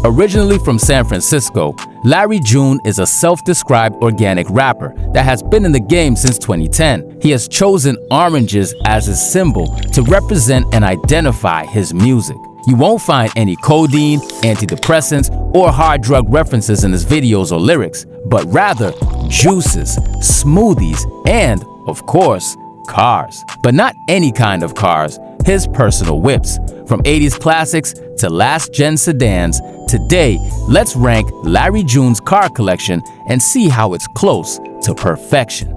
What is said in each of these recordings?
Originally from San Francisco, Larry June is a self-described organic rapper that has been in the game since 2010. He has chosen oranges as his symbol to represent and identify his music. You won't find any codeine, antidepressants, or hard drug references in his videos or lyrics, but rather juices, smoothies, and, of course, cars. But not any kind of cars, his personal whips. From 80s classics to last-gen sedans, today, let's rank Larry June's car collection and see how it's close to perfection.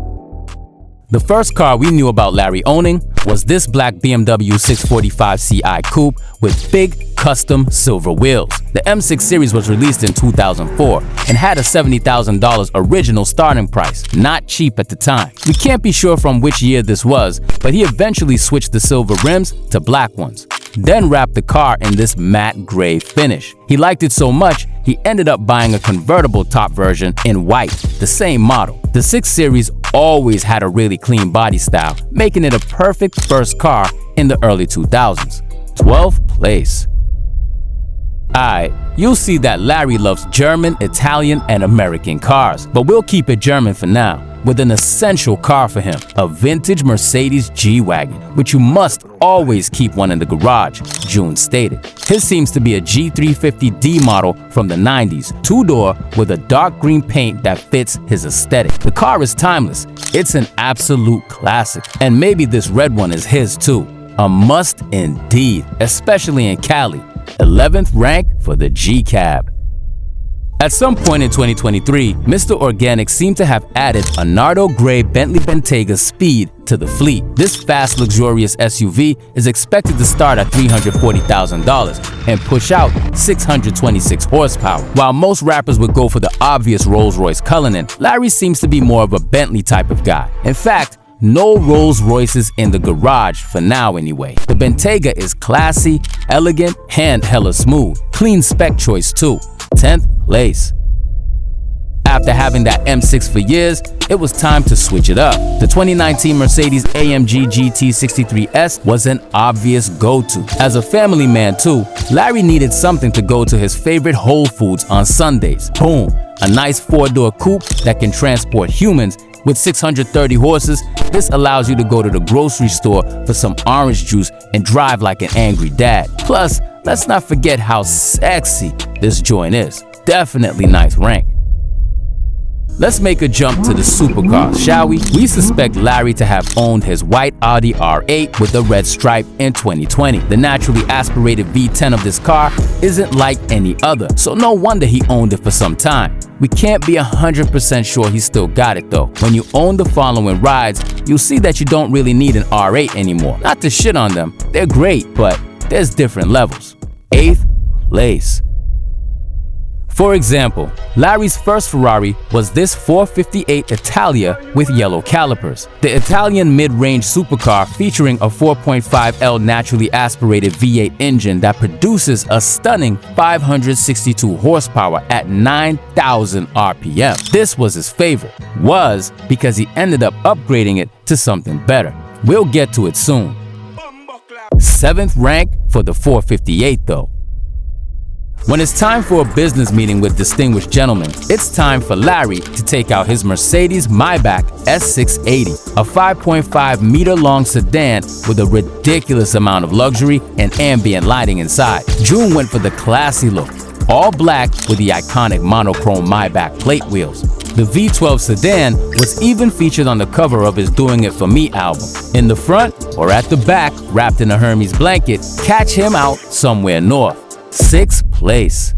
The first car we knew about Larry owning was this black BMW 645 Ci coupe with big custom silver wheels. The M6 series was released in 2004 and had a $70,000 original starting price, not cheap at the time. We can't be sure from which year this was, but he eventually switched the silver rims to black ones, then wrapped the car in this matte gray finish. He liked it so much, he ended up buying a convertible top version in white, the same model. The 6 Series always had a really clean body style, making it a perfect first car in the early 2000s. 12th place. Alright, you'll see that Larry loves German, Italian, and American cars, but we'll keep it German for now, with an essential car for him, a vintage Mercedes G-Wagon, which you must always keep one in the garage, June stated. His seems to be a G350D model from the 90s, 2-door with a dark green paint that fits his aesthetic. The car is timeless, it's an absolute classic, and maybe this red one is his too. A must indeed, especially in Cali. 11th rank for the G-Cab. At some point in 2023, Mr. Organic seemed to have added a Nardo Gray Bentley Bentayga Speed to the fleet. This fast, luxurious SUV is expected to start at $340,000 and push out 626 horsepower. While most rappers would go for the obvious Rolls-Royce Cullinan, Larry seems to be more of a Bentley type of guy. In fact, no Rolls Royces in the garage for now anyway. The Bentayga is classy, elegant, and hella smooth. Clean spec choice too. 10th place. After having that M6 for years, it was time to switch it up. The 2019 Mercedes AMG GT 63S was an obvious go-to. As a family man too, Larry needed something to go to his favorite Whole Foods on Sundays. Boom! A nice 4-door coupe that can transport humans. With 630 horses, this allows you to go to the grocery store for some orange juice and drive like an angry dad. Plus, let's not forget how sexy this joint is. Definitely ninth rank. Let's make a jump to the supercars, shall we? We suspect Larry to have owned his white Audi R8 with a red stripe in 2020. The naturally aspirated V10 of this car isn't like any other, so no wonder he owned it for some time. We can't be 100% sure he still got it though. When you own the following rides, you'll see that you don't really need an R8 anymore. Not to shit on them, they're great, but there's different levels. 8th place. For example, Larry's first Ferrari was this 458 Italia with yellow calipers. The Italian mid-range supercar featuring a 4.5L naturally aspirated V8 engine that produces a stunning 562 horsepower at 9,000 RPM. This was his favorite. Was because he ended up upgrading it to something better. We'll get to it soon. 7th rank for the 458 though. When it's time for a business meeting with distinguished gentlemen, it's time for Larry to take out his Mercedes Maybach S680, a 5.5 meter long sedan with a ridiculous amount of luxury and ambient lighting inside. June went for the classy look, all black with the iconic monochrome Maybach plate wheels. The V12 sedan was even featured on the cover of his Doing It For Me album. In the front or at the back, wrapped in a Hermes blanket, catch him out somewhere north. 6th place.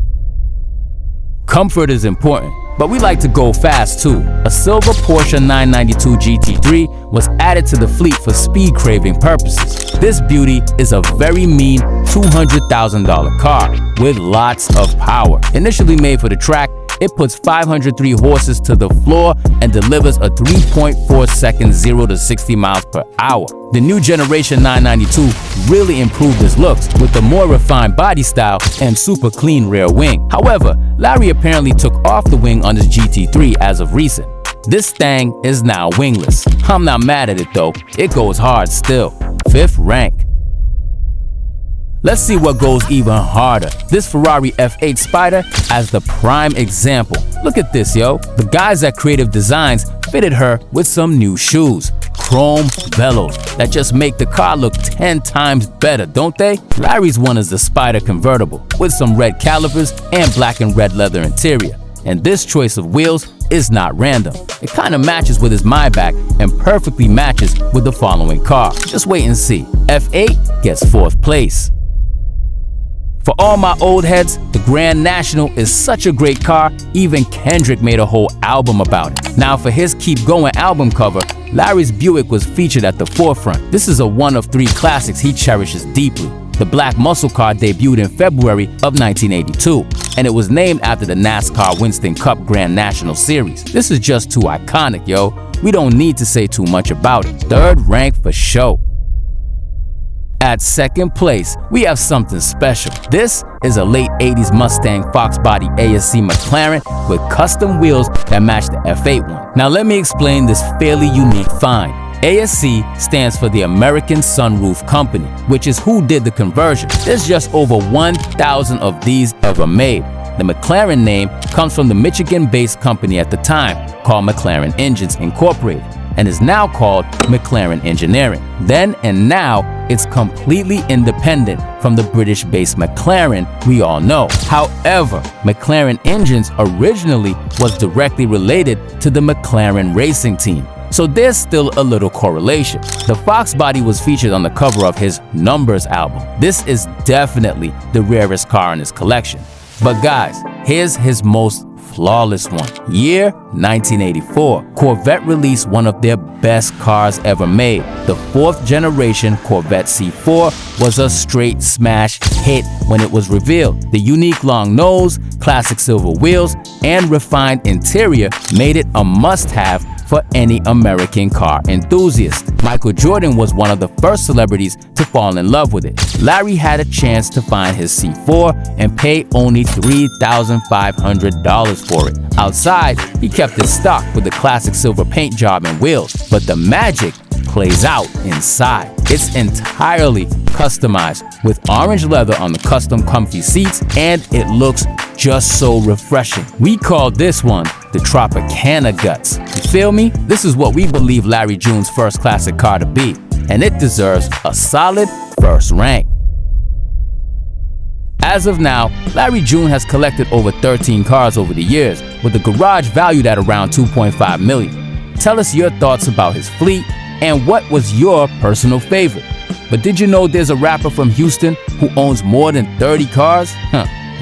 Comfort is important, but we like to go fast too. A silver Porsche 992 GT3 was added to the fleet for speed craving purposes. This beauty is a very mean $200,000 car with lots of power. Initially made for the track, it puts 503 horses to the floor and delivers a 3.4 second 0 to 60 miles per hour. The new generation 992 really improved his looks with a more refined body style and super clean rear wing. However, Larry apparently took off the wing on his GT3 as of recent. This thing is now wingless. I'm not mad at it though, it goes hard still. 5th rank. Let's see what goes even harder. This Ferrari F8 Spider as the prime example. Look at this, yo. The guys at Creative Designs fitted her with some new shoes. Chrome velos that just make the car look 10 times better, don't they? Larry's one is the Spider convertible with some red calipers and black and red leather interior. And this choice of wheels is not random. It kind of matches with his Maybach and perfectly matches with the following car. Just wait and see. F8 gets 4th place. For all my old heads, the Grand National is such a great car, even Kendrick made a whole album about it. Now for his Keep Going album cover, Larry's Buick was featured at the forefront. This is a one of 3 classics he cherishes deeply. The black muscle car debuted in February of 1982, and it was named after the NASCAR Winston Cup Grand National Series. This is just too iconic, yo. We don't need to say too much about it. 3rd rank for show. At 2nd place, we have something special. This is a late 80s Mustang Fox body ASC McLaren with custom wheels that match the F8 one. Now let me explain this fairly unique find. ASC stands for the American Sunroof Company, which is who did the conversion. There's just over 1,000 of these ever made. The McLaren name comes from the Michigan-based company at the time called McLaren Engines Incorporated, and is now called McLaren Engineering. Then and now, it's completely independent from the British-based McLaren we all know. However, McLaren Engines originally was directly related to the McLaren racing team, so there's still a little correlation. The Fox body was featured on the cover of his Numbers album. This is definitely the rarest car in his collection. But guys, here's his most flawless one. Year 1984. Corvette released one of their best cars ever made. The 4th generation Corvette C4 was a straight smash hit when it was revealed. The unique long nose, classic silver wheels, and refined interior made it a must-have for any American car enthusiast. Michael Jordan was one of the first celebrities to fall in love with it. Larry had a chance to find his C4 and pay only $3,500 for it. Outside, he kept it stock with the classic silver paint job and wheels, but the magic plays out inside. It's entirely customized with orange leather on the custom comfy seats, and it looks just so refreshing. We call this one the Tropicana Guts. You feel me? This is what we believe Larry June's first classic car to be, and it deserves a solid 1st rank. As of now, Larry June has collected over 13 cars over the years, with the garage valued at around $2.5 million. Tell us your thoughts about his fleet and what was your personal favorite. But did you know there's a rapper from Houston who owns more than 30 cars?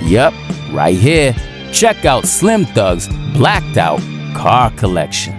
Yep, right here. Check out Slim Thug's Blacked Out Car Collection.